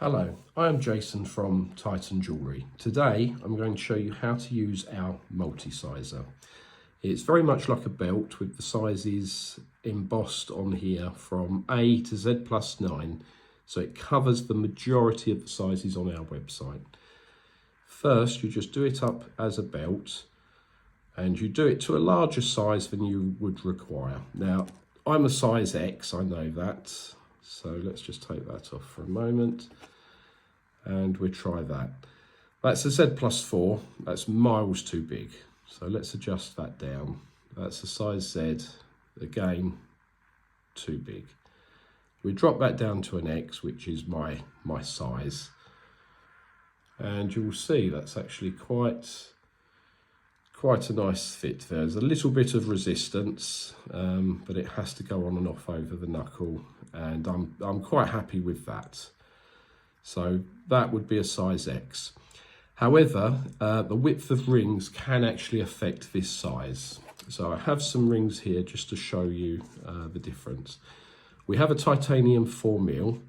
Hello, I am Jason from Titan Jewellery. Today I'm going to show you how to use our Multisizer. It's very much like a belt with the sizes embossed on here from A to Z plus 9, so it covers the majority of the sizes on our website. First you just do it up as a belt and you do it to a larger size than you would require. Now I'm a size X, I know that. So let's just take that off for a moment and we'll try that. That's a Z plus 4, that's miles too big. So let's adjust that down. That's a size Z, again, too big. We drop that down to an X, which is my size. And you'll see that's actually quite a nice fit there. There's a little bit of resistance, but it has to go on and off over the knuckle, and I'm quite happy with that. So that would be a size X. However, the width of rings can actually affect this size. So I have some rings here just to show you the difference. We have a titanium 4mm.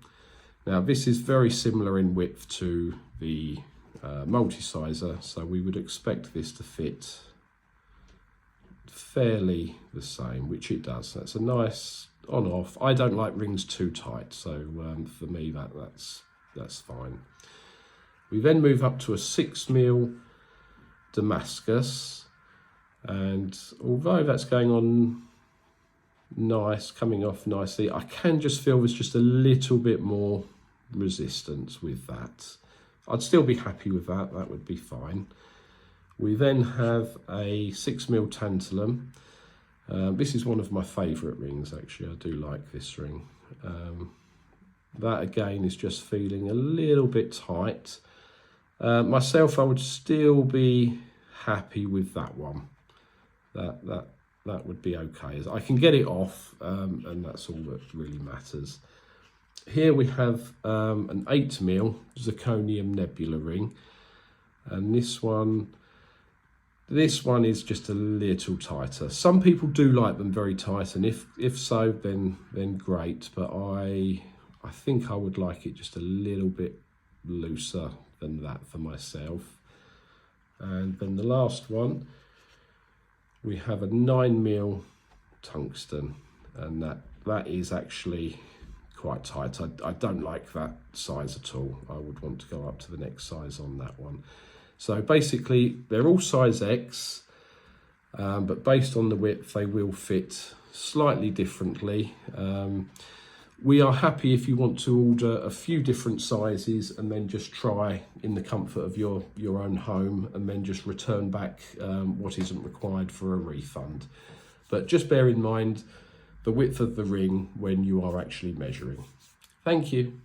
Now this is very similar in width to the Multisizer, so we would expect this to fit fairly the same, which it does. That's a nice on-off. I don't like rings too tight, so for me that's fine. We then move up to a 6mm Damascus, and although that's going on nice, coming off nicely, I can just feel there's just a little bit more resistance with that. I'd still be happy with that, that would be fine. We then have a 6mm tantalum. This is one of my favourite rings actually, I do like this ring. That again is just feeling a little bit tight. Myself, I would still be happy with that one. That would be okay. I can get it off, and that's all that really matters. Here we have an 8mm zirconium nebula ring, and this one is just a little tighter. Some people do like them very tight, and if so, then great. But I think I would like it just a little bit looser than that for myself. And then the last one, we have a 9mm tungsten, and that is actually quite tight. I don't like that size at all. I would want to go up to the next size on that one. So basically they're all size X, but based on the width they will fit slightly differently. We are happy if you want to order a few different sizes and then just try in the comfort of your own home, and then just return back what isn't required for a refund. But just bear in mind the width of the ring when you are actually measuring. Thank you.